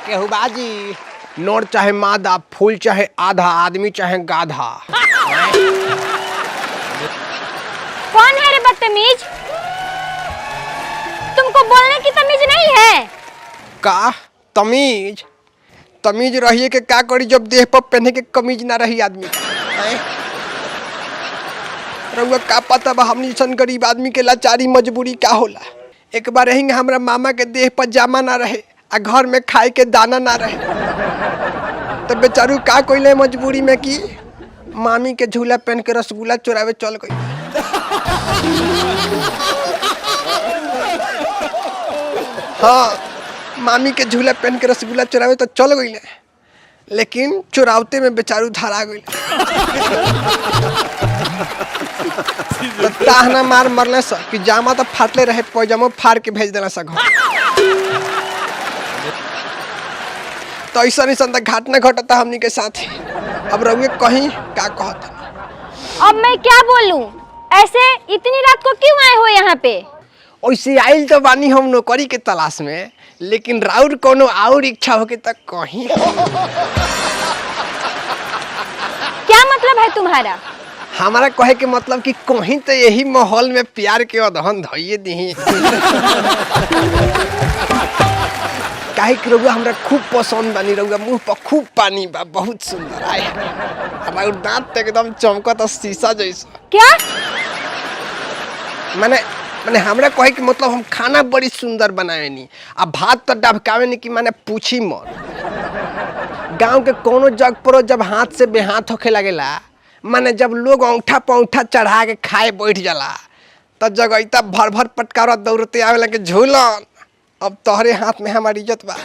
केहू बाजी नोट चाहे मादा, फूल चाहे आधा, आदमी चाहे गाधा। कौन है रे बदतमीज? तुमको बोलने की तमीज नहीं है? का तमीज? तमीज रहिए के का करी जब देह पर पहने के कमीज ना रही आदमी का। रउआ का पता बा हमनी सन गरीब आदमी के लाचारी मजबूरी का होला। एक बार रही हमरा मामा के देह पर जामा ना रहे आ घर में खाए के दाना ना रहे, तो बेचारू का कोइले मजबूरी में की मामी के झूला पहन के रसगुल्ला चुरावे चल गई। हाँ, मामी के झूला पहन के रसगुल्ला चुरावे तो चल गई, लेकिन चुरावते में बेचारू धरा गई। तो ताहना मार मरले सा कि जामा तो फाटले रहे, पैजामा फाड़ के भेज देना सा घर। तो ऐसा नहीं संता घाटना घटता हमनी के साथ ही। अब रहुए कहीं क्या कहता। अब मैं क्या बोलूं? ऐसे इतनी रात को क्यों आए हो यहाँ पे? ऐसे आइल तो बानी हम नौकरी के तलाश में, लेकिन राउर कोनो और इच्छा होके तक कहीं। क्या मतलब है तुम्हारा? हमारा कहे के मतलब कि कहीं तो यही माहौल में प्यार के अधहन धइए दी। काहे कि रउआ हमरा खूब पसंद बानी, रउआ मुंह पर खूब पानी बा, बहुत सुंदर आए। हमारे दांत तो एकदम चमकत शीशा जैसा। क्या? माने हमरा कहे के मतलब हम खाना बड़ी सुंदर बनावेनी आ भात तो डबकावेनी कि माने पूछी मत। गांव के कोनो जग पर जब हाथ से बेहाथ होखे लगेला, माने जब लोग औंठा पौंठा चढ़ा के खाए बैठ जाला, तो जगैता भर भर पटकारा दौड़ते आवेला के झूलन। अब तोहरे हाथ में हमारी इज्जत बा,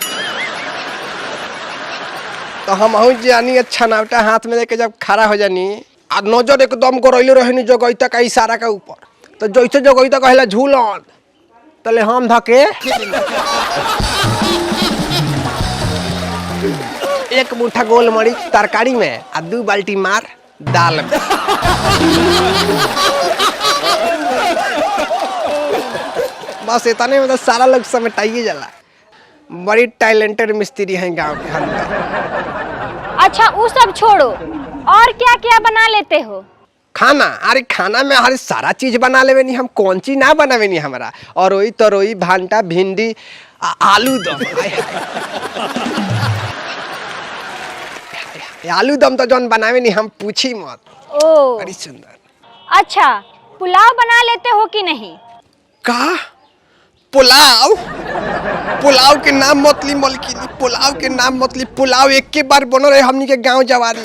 तो हम हूँ जानी छनावटा हाथ में लेके जब खड़ा हो जानी आ नजर एकदम गरैले रहनी जगैता का इशारा का ऊपर, तो जैसे जगैता कहला झूलन, तले हम धके एक मुठ्ठा गोल मरीच तरकारी में आ 2 बाल्टी मार दाल में। बस इतने में तो सारा लोग समेटाइए जाला। बड़ी टैलेंटेड मिस्त्री हैं गांव के हम। अच्छा वो सब छोड़ो, और क्या क्या बना लेते हो? खाना? अरे खाना में हर सारा चीज बना लेवे नी हम, कौन चीज ना बनावे नी हमरा। और रोई तरोई भांटा भिंडी आलू दम। आलू दम तो जौन बनावे नी हम पूछी मत। ओ बड़ी सुंदर। अच्छा, पुलाव बना लेते हो कि नहीं? का पुलाव? पुलाव के नाम मतली मलकिनी, पुलाव के नाम मतली। पुलाव एक के बार बन रहे हमनी के गांव जवार में।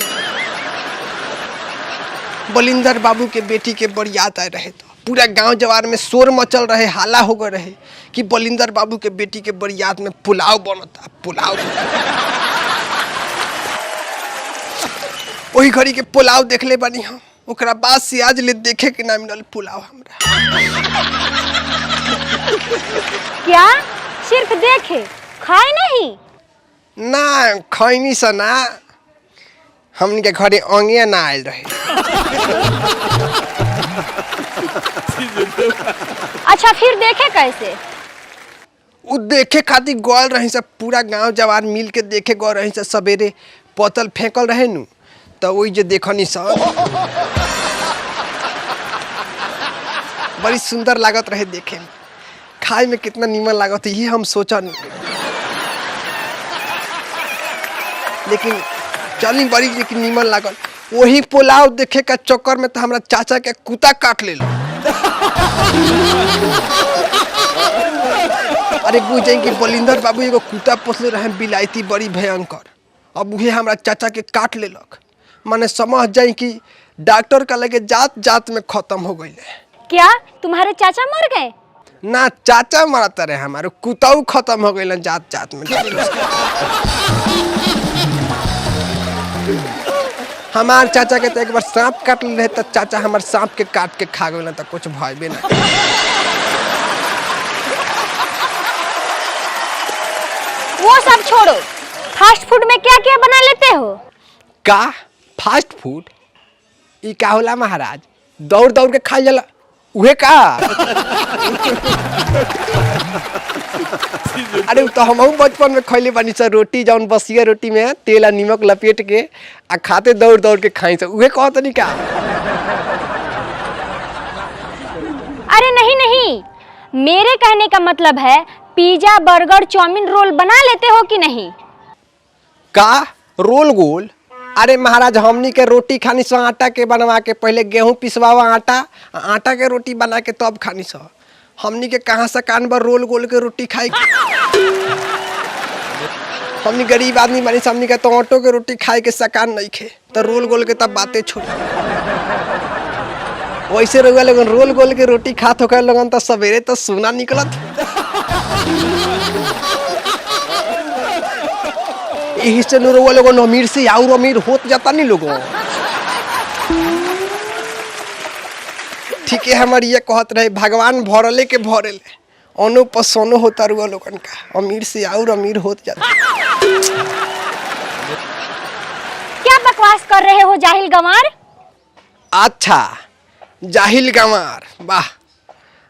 बलिंदर बाबू के बेटी के बरियात आए रहे, तो पूरा गांव जवार में शोर मचल रहे, हाला हो गए रहे कि बलिंदर बाबू के बेटी के बरियात में पुलाव बनता। पुलाव वही घड़ी के पुलाव देख ले बनी हम, ओकरा बाद से आज ले देखे के ना मिलल पुलाव हमरा। क्या सिर्फ देखे, खाए नहीं? ना खैनी सा ना, हमनी के घरे अंगिया ना आयल रहे। अच्छा फिर देखे कैसे? उ देखे खातिर गल रही सब, पूरा गांव जवान मिल के देखे गल रही सब। सवेरे पतल फेंकल रहे नु, तो वही जे देखनी सब बड़ी सुंदर लागत रहे देखे में। खाए में कितना नीमन लागत ये हम सोचा नहीं, लेकिन चली बड़ी लेकिन नीमन लागल। वही पुलाव देखे का चक्कर में तो हमरा चाचा के कुत्ता काट ले लो। अरे बुझे कि बलिंदर बाबू एगो कुत्ता पोसले रहे बिलायती, बड़ी भयंकर। अब उहे हमरा चाचा के काट लेलक। माने समझ जाई कि डॉक्टर का लगे जात जात में खत्म हो गई। क्या तुम्हारे चाचा मर गए? ना चाचा मरता रहे, हमारे कुत्ताऊ खत्म हो गई जात जात में। हमार चाचा के तो एक बार सांप काट ले रहे, तो चाचा हमार सांप के काट के खा गए, तो कुछ भयबे ना। वो सब छोड़ो, फास्ट फूड में क्या क्या बना लेते हो? का फास्ट फूड? ई का होला महाराज? दौड़ दौड़ के खा जाला, उहे का अरे उ तो हमहू बचपन में खैले बानी सर रोटी जौन बसिया रोटी में तेल आ नमक लपेट के आ खाते दौड़ दौड़ के खाई सर उहे कहो तनी का। अरे नहीं नहीं, मेरे कहने का मतलब है पिज्जा बर्गर चाउमीन रोल बना लेते हो कि नहीं? का रोल गोल? अरे महाराज हमनी के रोटी खानी सो आटा के बनवा के, पहले गेहूं पिसवावा आटा के रोटी बना के तब खानी सो। हमनी के कहाँ से कान पर रोल गोल के रोटी खाई। हमनी गरीब आदमी बानी, हमनी के तो आटो के रोटी खाए के सकान नहीं खे, तो रोल गोल के तब बातें छोड़। वैसे रहुआ लोगन रोल गोल के रोटी खात होकर लोगन तो सवेरे तो सोना निकलत। यही से रहुआ लोगन अमीर से और अमीर होत जाता नहीं लोगों। ठीक है, हमारी ये कहत रहे भगवान भरले के भरेले अनु पसोनो होता रुआ लोगन का, अमीर से और अमीर होत जाता। क्या बकवास कर रहे हो जाहिल गंवार? अच्छा जाहिल गंवार, वाह।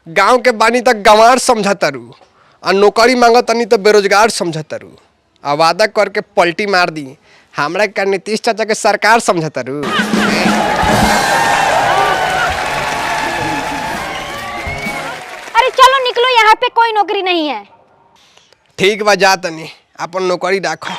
गांव के बानी तक गंवार समझतारू और नौकरी मांगतनी तो बेरोजगार समझतारू। आ वादा करके पलटी मार दी, हमरा का नीतीश चाचा के सरकार समझतारू। अरे चलो निकलो, यहाँ पे कोई नौकरी नहीं है। ठीक बा, जा तनी अपन नौकरी राखो।